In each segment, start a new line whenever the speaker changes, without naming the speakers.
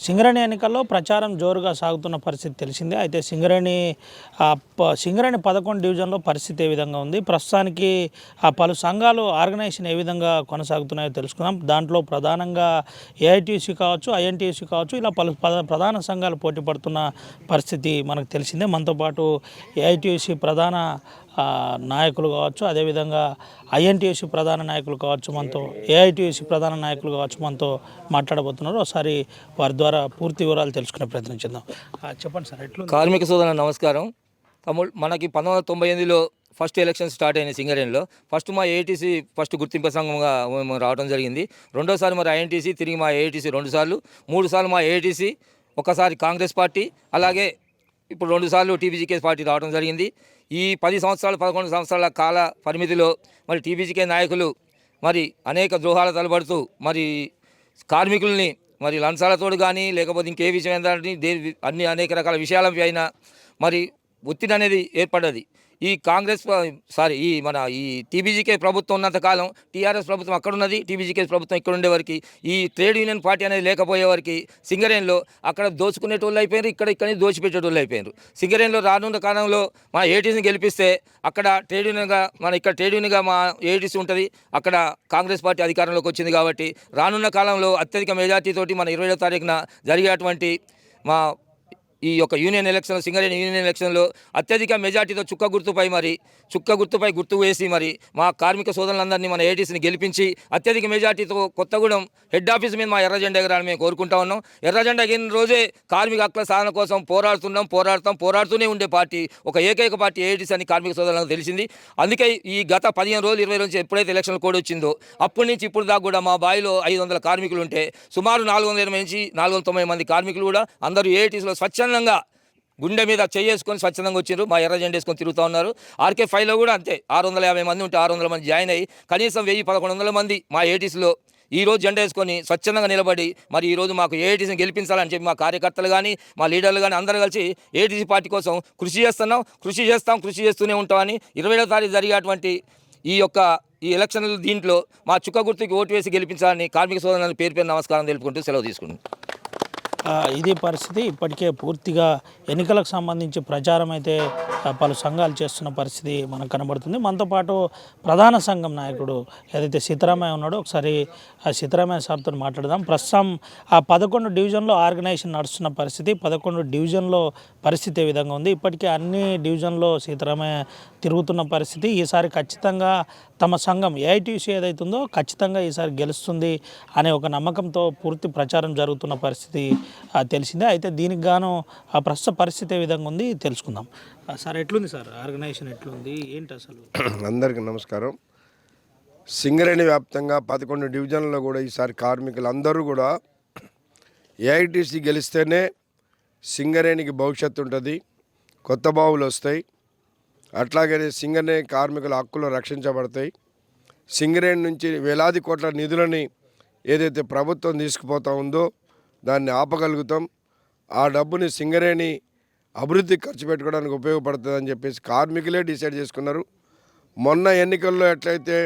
సింగరేణి ఎన్నికల్లో ప్రచారం జోరుగా సాగుతున్న పరిస్థితి తెలిసిందే. అయితే సింగరేణి 11 డివిజన్లో పరిస్థితి ఏ విధంగా ఉంది, ప్రస్తుతానికి పలు సంఘాలు ఆర్గనైజేషన్ ఏ విధంగా కొనసాగుతున్నాయో తెలుసుకుందాం. దాంట్లో ప్రధానంగా ఏఐటీయూసీ కావచ్చు, ఐఎన్టీయూసీ కావచ్చు, ఇలా పలు ప్రధాన సంఘాలు పోటీ పడుతున్న పరిస్థితి మనకు తెలిసిందే. మనతో పాటు ఏఐటీయూసీ ప్రధాన నాయకులు కావచ్చు, అదేవిధంగా ఐఎన్టీయూసీ ప్రధాన నాయకులు కావచ్చు, మనతో ఏఐటీయూసీ ప్రధాన నాయకులు కావచ్చు మనతో మాట్లాడబోతున్నారు. ఒకసారి వారి ద్వారా పూర్తి వివరాలు తెలుసుకునే ప్రయత్నం చేద్దాం. చెప్పండి సార్, ఎట్లా
కార్మిక సోదరులకు నమస్కారం. మనకి 1998లో ఫస్ట్ ఎలక్షన్ స్టార్ట్ అయినాయి సింగరేణిలో. ఫస్ట్ మా ఏఐటీసీ ఫస్ట్ గుర్తింపు సంఘంగా మేము రావడం జరిగింది. రెండోసారి మరి ఐఎన్టీసీ, తిరిగి మా ఏఐటీసీ 2 సార్లు, 3 సార్లు మా ఏఐటీసీ, ఒకసారి కాంగ్రెస్ పార్టీ, అలాగే ఇప్పుడు 2 సార్లు టీబీజీకే పార్టీ రావడం జరిగింది. ఈ 10 సంవత్సరాలు 11 సంవత్సరాల కాల పరిమితిలో మరి టీబీజీకే నాయకులు మరి అనేక ద్రోహాల తలబడుతూ మరి కార్మికుల్ని మరి లంచాలతోడు కానీ లేకపోతే ఇంకే విషయం ఏంటంటే అన్ని అనేక రకాల విషయాలపై అయినా మరి ఒత్తిడి అనేది ఏర్పడ్డది. ఈ టీబీజీకే ప్రభుత్వం ఉన్నంతకాలం టీఆర్ఎస్ ప్రభుత్వం అక్కడ ఉన్నది, టీబీజీకే ప్రభుత్వం ఇక్కడ ఉండేవారికి, ఈ ట్రేడ్ యూనియన్ పార్టీ అనేది లేకపోయేవారికి సింగరేణిలో అక్కడ దోచుకునేటోళ్ళు అయిపోయారు, ఇక్కడ దోచిపెట్టేటోళ్ళు అయిపోయారు. సింగరేణిలో రానున్న కాలంలో మా ఏటీసీని గెలిపిస్తే అక్కడ ట్రేడ్ యూనియన్గా ఇక్కడ ట్రేడ్ యూనియన్గా మా ఏటీసీ ఉంటుంది. అక్కడ కాంగ్రెస్ పార్టీ అధికారంలోకి వచ్చింది కాబట్టి రానున్న కాలంలో అత్యధిక మెజార్టీతోటి మన 20వ తారీఖున జరిగేటువంటి మా ఈ యొక్క యూనియన్ ఎలక్షన్, సింగరేణి యూనియన్ ఎలక్షన్లో అత్యధిక మెజార్టీతో చుక్క గుర్తుపై గుర్తు వేసి మరి మా కార్మిక సోదరులందరినీ మన ఏటీసీని గెలిపించి అత్యధిక మెజార్టీతో కొత్తగూడెం హెడ్ ఆఫీస్ మీద మా ఎర్ర జెండా ఎగరాలని మేము కోరుకుంటా ఉన్నాం. ఎర్ర జెండా ఎగిరిన రోజే కార్మిక హక్కుల సాధన కోసం పోరాడుతూనే ఉండే పార్టీ, ఒక ఏకైక పార్టీ ఏటీసీ అని కార్మిక సోదరులకు తెలిసింది. అందుకే ఈ గత 15 రోజులు 20 రోజుల నుంచి ఎప్పుడైతే ఎలక్షన్ కోడ్ వచ్చిందో అప్పటి నుంచి ఇప్పుడు దాకా కూడా మా బాయిలో 500 కార్మికులు ఉంటే సుమారు 480 నుంచి 490 మంది కార్మికులు కూడా అందరూ ఏటీసీలో స్వచ్ఛందంగా గుండె మీద చేసుకొని స్వచ్ఛందంగా వచ్చారు. మా ఎర్ర జెండా వేసుకొని తిరుగుతూ ఉన్నారు. ఆర్కే 5లో కూడా అంతే, 650 మంది ఉంటే 600 మంది జాయిన్ అయ్యి కనీసం 1000-1100 మంది మా ఏటీసీలో ఈరోజు జెండా వేసుకొని స్వచ్ఛందంగా నిలబడి మరి ఈరోజు మాకు ఏఐటీసీని గెలిపించాలని చెప్పి మా కార్యకర్తలు కానీ మా లీడర్లు కానీ అందరూ కలిసి ఏఐటీసీ పార్టీ కోసం కృషి చేస్తూనే ఉంటామని 20వ తారీఖు జరిగేటువంటి ఈ ఎలక్షన్లు దీంట్లో మా చుక్క గుర్తుకి ఓటు వేసి గెలిపించాలని కార్మిక సోదరులను పేరు నమస్కారం తెలుపుకుంటూ సెలవు తీసుకుంటాం.
ఇది పరిస్థితి. ఇప్పటికే పూర్తిగా ఎన్నికలకు సంబంధించి ప్రచారం అయితే పలు సంఘాలు చేస్తున్న పరిస్థితి మనకు కనబడుతుంది. మనతో పాటు ప్రధాన సంఘం నాయకుడు ఏదైతే సీతారామయ్య ఉన్నాడో ఒకసారి ఆ సీతారామయ్య సార్తో మాట్లాడదాం. ప్రస్తుతం 11 డివిజన్లో ఆర్గనైజేషన్ నడుస్తున్న పరిస్థితి, 11 డివిజన్లో పరిస్థితి ఏ విధంగా ఉంది, ఇప్పటికే అన్ని డివిజన్లో సీతారామయ్య తిరుగుతున్న పరిస్థితి. ఈసారి ఖచ్చితంగా తమ సంఘం ఏఐటీసీ ఏదైతుందో ఖచ్చితంగా ఈసారి గెలుస్తుంది అనే ఒక నమ్మకంతో పూర్తి ప్రచారం జరుగుతున్న పరిస్థితి తెలిసిందే. అయితే దీనికి గాను ప్రస్తుత పరిస్థితి ఏ విధంగా ఉంది తెలుసుకుందాం. సార్, ఎట్లుంది సార్ ఆర్గనైజేషన్, ఎట్లుంది, ఏంటి అసలు?
అందరికీ నమస్కారం. సింగరేణి వ్యాప్తంగా 11 డివిజన్లలో కూడా ఈసారి కార్మికులు అందరూ కూడా ఏఐటీసీ గెలిస్తేనే సింగరేణికి భవిష్యత్తు ఉంటుంది, కొత్త బావులు వస్తాయి, అట్లాగే సింగరేణి కార్మికుల హక్కులు రక్షించబడతాయి. సింగరేణి నుంచి వేలాది కోట్ల నిధులని ఏదైతే ప్రభుత్వం తీసుకుపోతూ ఉందో దాన్ని ఆపగలుగుతాం. ఆ డబ్బుని సింగరేణి అభివృద్ధికి ఖర్చు పెట్టుకోవడానికి ఉపయోగపడుతుంది అని చెప్పేసి కార్మికులే డిసైడ్ చేసుకున్నారు. మొన్న ఎన్నికల్లో ఎట్లయితే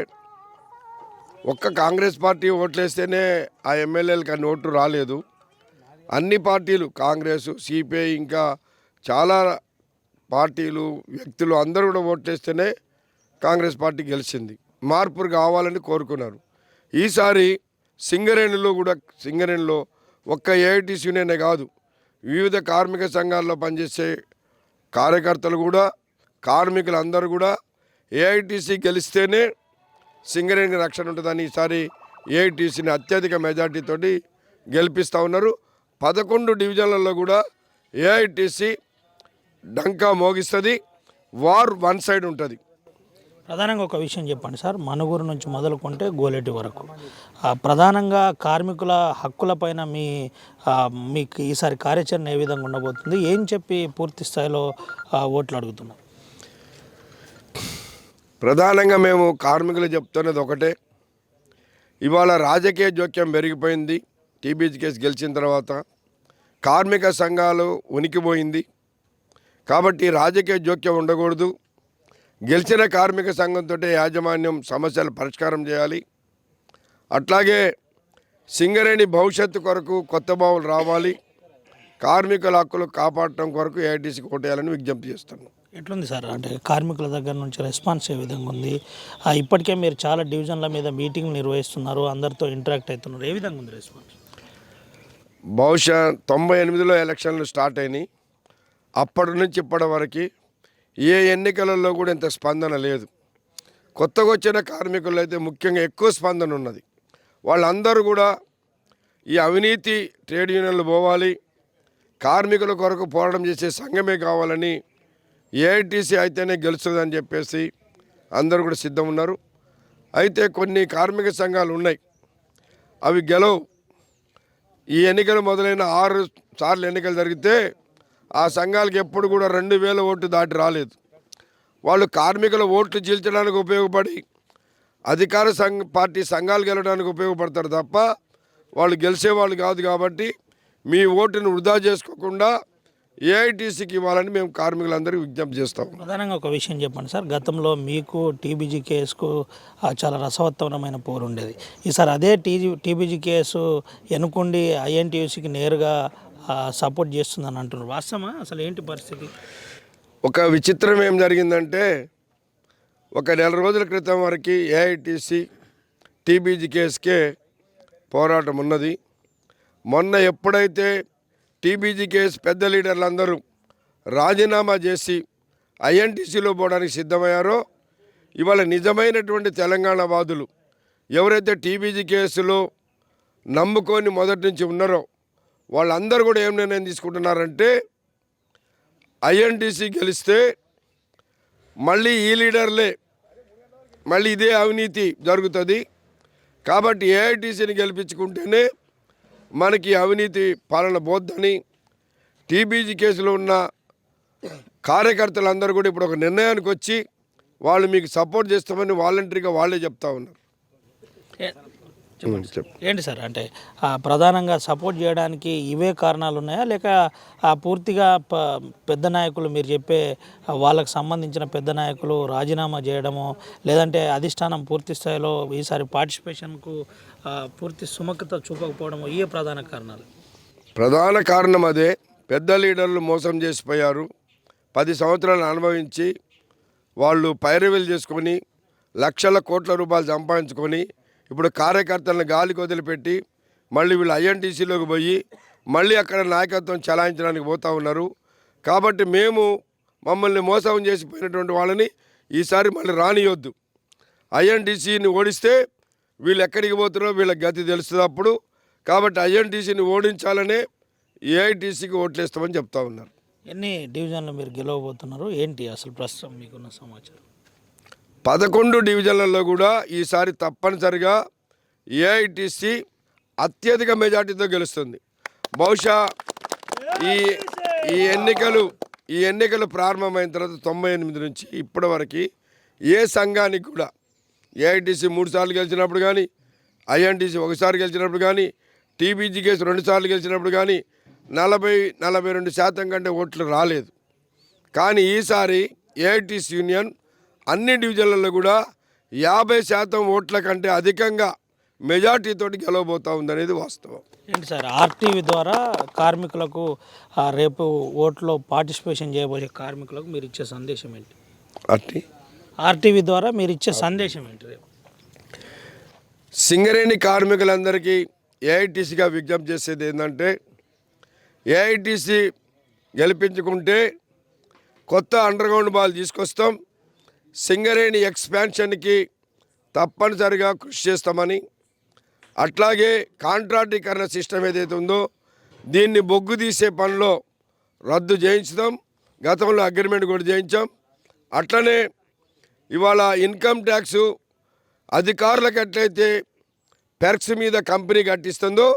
ఒక్క కాంగ్రెస్ పార్టీ ఓట్లేస్తేనే ఆ ఎమ్మెల్యేలకు అన్ని ఓట్లు రాలేదు, అన్ని పార్టీలు కాంగ్రెస్, సిపిఐ, ఇంకా చాలా పార్టీలు, వ్యక్తులు అందరూ కూడా ఓట్లేస్తేనే కాంగ్రెస్ పార్టీ గెలిచింది. మార్పులు కావాలని కోరుకున్నారు. ఈసారి సింగరేణిలో ఒక్క ఏఐటీసీ యూనియనే కాదు, వివిధ కార్మిక సంఘాల్లో పనిచేసే కార్యకర్తలు కూడా, కార్మికులు అందరూ కూడా ఏఐటీసీ గెలిస్తేనే సింగరేణికి రక్షణ ఉంటుందని ఈసారి ఏఐటీసీని అత్యధిక మెజార్టీతోటి గెలిపిస్తూ ఉన్నారు. 11 డివిజన్లలో కూడా ఏఐటీసీ డంకా మోగిస్తుంది, వార్ వన్ సైడ్ ఉంటుంది.
ప్రధానంగా ఒక విషయం చెప్పండి సార్, మనుగురు నుంచి మొదలుకుంటే గోలేటి వరకు ప్రధానంగా కార్మికుల హక్కులపైన మీకు ఈసారి కార్యాచరణ ఏ విధంగా ఉండబోతుంది, ఏం చెప్పి పూర్తి స్థాయిలో ఓట్లు అడుగుతున్నాం?
ప్రధానంగా మేము కార్మికులు చెప్తున్నది ఒకటే, ఇవాళ రాజకీయ జోక్యం పెరిగిపోయింది. టీబీజీ కేసు గెలిచిన తర్వాత కార్మిక సంఘాలు ఉనికిపోయింది కాబట్టి రాజకీయ జోక్యం ఉండకూడదు. గెలిచిన కార్మిక సంఘంతో యాజమాన్యం సమస్యలు పరిష్కారం చేయాలి. అట్లాగే సింగరేణి భవిష్యత్తు కొరకు కొత్త బావులు రావాలి, కార్మికుల హక్కులు కాపాడటం కొరకు ఏఐటీసీకి ఓటేయాలని విజ్ఞప్తి చేస్తున్నాం.
ఎట్లుంది సార్ అంటే కార్మికుల దగ్గర నుంచి రెస్పాన్స్ ఏ విధంగా ఉంది? ఇప్పటికే మీరు చాలా డివిజన్ల మీద మీటింగ్ నిర్వహిస్తున్నారు, అందరితో ఇంటరాక్ట్ అవుతున్నారు, ఏ విధంగా ఉంది రెస్పాన్స్?
బహుశా 98లో ఎలక్షన్లు స్టార్ట్ అయినాయి. అప్పటి నుంచి ఇప్పటి వరకు ఏ ఎన్నికలలో కూడా ఇంత స్పందన లేదు. కొత్తగా వచ్చిన కార్మికులు అయితే ముఖ్యంగా ఎక్కువ స్పందన ఉన్నది. వాళ్ళందరూ కూడా ఈ అవినీతి ట్రేడ్ యూనియన్లు పోవాలి, కార్మికుల కొరకు పోరాటం చేసే సంఘమే కావాలని, ఏఐటీసీ అయితేనే గెలుస్తుందని చెప్పేసి అందరూ కూడా సిద్ధం ఉన్నారు. అయితే కొన్ని కార్మిక సంఘాలు ఉన్నాయి, అవి గెలవు. ఈ ఎన్నికలు మొదలైన 6 సార్లు ఎన్నికలు జరిగితే ఆ సంఘాలకు ఎప్పుడు కూడా 2000 ఓట్లు దాటి రాలేదు. వాళ్ళు కార్మికుల ఓట్లు చీల్చడానికి ఉపయోగపడి అధికార పార్టీ సంఘాలు గెలవడానికి ఉపయోగపడతారు తప్ప వాళ్ళు గెలిచేవాళ్ళు కాదు. కాబట్టి మీ ఓటును వృధా చేసుకోకుండా ఏఐటీసీకి ఇవ్వాలని మేము కార్మికులందరికీ విజ్ఞప్తి చేస్తాం.
ప్రధానంగా ఒక విషయం చెప్పండి సార్, గతంలో మీకు టీబీజీ కేసుకు చాలా రసవత్తరమైన పోరు ఉండేది. ఈసారి అదే టీబీజీ కేసు ఎన్నుకుండి ఐఎన్టీయూసీకి నేరుగా సపోర్ట్ చేస్తుందని అంటున్నారు, వాస్తవమా? అసలు ఏంటి పరిస్థితి?
ఒక విచిత్రం ఏం జరిగిందంటే, ఒక నెల రోజుల క్రితం వరకు ఏఐటీసీ టీబీజీ కేసుకే పోరాటం ఉన్నది. మొన్న ఎప్పుడైతే టీబీజీ కేసు పెద్ద లీడర్లందరూ రాజీనామా చేసి ఐఎన్టీసీలో పోవడానికి సిద్ధమయ్యారో, ఇవాళ నిజమైనటువంటి తెలంగాణ వాదులు ఎవరైతే టీబీజీ కేసులో నమ్ముకొని మొదటి నుంచి ఉన్నారో వాళ్ళందరూ కూడా ఏం నిర్ణయం తీసుకుంటున్నారంటే, ఐఎన్టీసీ గెలిస్తే మళ్ళీ ఈ లీడర్లే మళ్ళీ ఇదే అవినీతి జరుగుతుంది, కాబట్టి ఏఐటీసీని గెలిపించుకుంటేనే మనకి అవినీతి పాలన పోద్దని టీబీజీ కేసులో ఉన్న కార్యకర్తలందరూ కూడా ఇప్పుడు ఒక నిర్ణయానికి వచ్చి వాళ్ళు మీకు సపోర్ట్ చేస్తామని వాలంటరీగా వాళ్ళే చెప్తా ఉన్నారు.
ఏంటి సార్ అంటే ప్రధానంగా సపోర్ట్ చేయడానికి ఇవే కారణాలు ఉన్నాయా, లేక పూర్తిగా పెద్ద నాయకులు మీరు చెప్పే వాళ్ళకు సంబంధించిన పెద్ద నాయకులు రాజీనామా చేయడము, లేదంటే అధిష్టానం పూర్తి స్థాయిలో ఈసారి పార్టిసిపేషన్కు పూర్తి సుముఖత చూపకపోవడము, ఇవే ప్రధాన కారణాలు?
ప్రధాన కారణం అదే. పెద్ద లీడర్లు మోసం చేసిపోయారు. 10 సంవత్సరాలు అనుభవించి వాళ్ళు పైరవీలు చేసుకొని లక్షల కోట్ల రూపాయలు సంపాదించుకొని ఇప్పుడు కార్యకర్తలను గాలికి వదిలిపెట్టి మళ్ళీ వీళ్ళు ఐఎన్టీసీలోకి పోయి మళ్ళీ అక్కడ నాయకత్వం చలాయించడానికి పోతూ ఉన్నారు. కాబట్టి మేము మమ్మల్ని మోసం చేసిపోయినటువంటి వాళ్ళని ఈసారి మళ్ళీ రానియొద్దు. ఐఎన్టీసీని ఓడిస్తే వీళ్ళు ఎక్కడికి పోతున్నారో వీళ్ళ గతి తెలుస్తుంది అప్పుడు. కాబట్టి ఐఎన్టీసీని ఓడించాలనే ఏఐటీసీకి ఓట్లేస్తామని చెప్తా ఉన్నారు.
ఎన్ని డివిజన్లు మీరు గెలవబోతున్నారు, ఏంటి అసలు ప్రస్తుతం మీకున్న సమాచారం?
11 డివిజన్లలో కూడా ఈసారి తప్పనిసరిగా ఏఐటీసీ అత్యధిక మెజార్టీతో గెలుస్తుంది. బహుశా ఈ ఎన్నికలు ప్రారంభమైన తర్వాత 98 నుంచి ఇప్పటి వరకు ఏ సంఘానికి కూడా ఏఐటీసీ 3 సార్లు గెలిచినప్పుడు కానీ, ఐఎన్టీసీ 1 సారి గెలిచినప్పుడు కానీ, టీబీజీ కేసు 2 సార్లు గెలిచినప్పుడు కానీ 40-42% కంటే ఓట్లు రాలేదు. కానీ ఈసారి ఏఐటీసీ యూనియన్ అన్ని డివిజన్లలో కూడా 50% ఓట్ల కంటే అధికంగా మెజార్టీతోటి గెలవబోతూ ఉందనేది వాస్తవం.
ఏంటి సార్ ఆర్టీవీ ద్వారా కార్మికులకు రేపు ఓట్లో పార్టిసిపేషన్ చేయబోయే కార్మికులకు మీరు ఇచ్చే సందేశం ఏంటి? ఆర్టీవీ ద్వారా మీరు ఇచ్చే సందేశం ఏంటి? రేపు
సింగరేణి కార్మికులందరికీ ఏఐటీసీగా విజ్ఞప్తి చేసేది ఏంటంటే, ఏఐటీసీ గెలిపించుకుంటే కొత్త అండర్గ్రౌండ్ బాల్ తీసుకొస్తాం, సింగరేణి ఎక్స్పాన్షన్కి తప్పనిసరిగా కృషి చేస్తామని, అట్లాగే కాంట్రాక్టీకరణ సిస్టమ్ ఏదైతే ఉందో దీన్ని బొగ్గు తీసే పనిలో రద్దు చేయించుదాం. గతంలో అగ్రిమెంట్ కూడా చేయించాం. అట్లనే ఇవాళ ఇన్కమ్ ట్యాక్స్ అధికారులకు ఎట్లయితే పెర్క్స్ మీద కంపెనీ కట్టిస్తుందో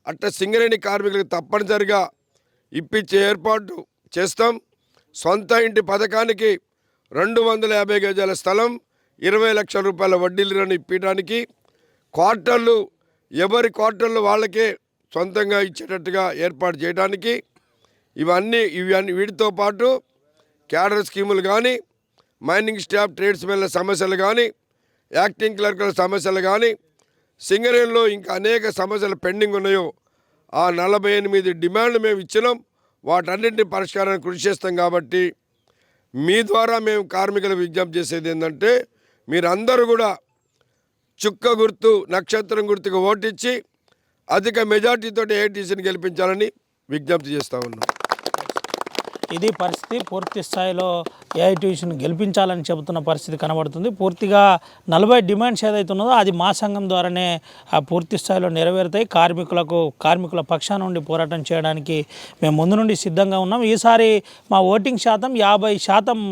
అట్లా సింగరేణి కార్మికులకు తప్పనిసరిగా ఇప్పించే ఏర్పాటు చేస్తాం. సొంత ఇంటి పథకానికి 250 గజాల స్థలం 20 లక్షల రూపాయల వడ్డీలను ఇప్పించడానికి, క్వార్టర్లు ఎవరి క్వార్టర్లు వాళ్ళకే సొంతంగా ఇచ్చేటట్టుగా ఏర్పాటు చేయడానికి, ఇవన్నీ వీటితో పాటు క్యాడర్ స్కీములు కానీ, మైనింగ్ స్టాఫ్ ట్రేడ్స్మెన్ల సమస్యలు కానీ, యాక్టింగ్ క్లర్కుల సమస్యలు కానీ, సింగరేణిలో ఇంకా అనేక సమస్యలు పెండింగ్ ఉన్నాయో ఆ 48 డిమాండ్లు మేము ఇచ్చినాం. వాటన్నింటినీ పరిష్కారానికి కృషి చేస్తాం. కాబట్టి మీ ద్వారా మేము కార్మికులకు విజ్ఞప్తి చేసేది ఏంటంటే మీరందరూ కూడా చుక్క గుర్తు నక్షత్రం గుర్తుకు ఓటిచ్చి అధిక మెజార్టీతో ఏఐటీసీని గెలిపించాలని విజ్ఞప్తి చేస్తూ ఉన్నాం.
ఇది పరిస్థితి. పూర్తి స్థాయిలో ఏఐటీయూసీని గెలిపించాలని చెబుతున్న పరిస్థితి కనబడుతుంది. పూర్తిగా 40 డిమాండ్స్ ఏదైతే ఉన్నదో అది మా సంఘం ద్వారానే పూర్తి స్థాయిలో నెరవేరుతాయి. కార్మికుల పక్షాన నుండి పోరాటం చేయడానికి మేము ముందు నుండి సిద్ధంగా ఉన్నాం. ఈసారి మా ఓటింగ్ శాతం 50%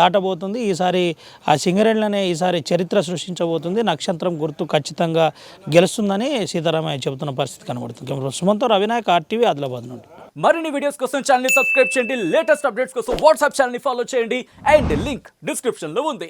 దాటబోతుంది. ఈసారి ఆ సింగరేణిలోనే ఈసారి చరిత్ర సృష్టించబోతుంది. నక్షత్రం గుర్తు ఖచ్చితంగా గెలుస్తుందని సీతారామయ్య చెబుతున్న పరిస్థితి కనబడుతుంది. సుమంతో రవినాయక్, RTV, ఆదిలాబాద్ నుండి.
మరిన్ని వీడియోస్ కోసం ఛానల్ ని సబ్స్క్రైబ్ చేయండి. లేటెస్ట్ అప్డేట్స్ కోసం వాట్సాప్ ఛానల్ ని ఫాలో చేయండి. అండ్ లింక్ డిస్క్రిప్షన్ లో ఉంది.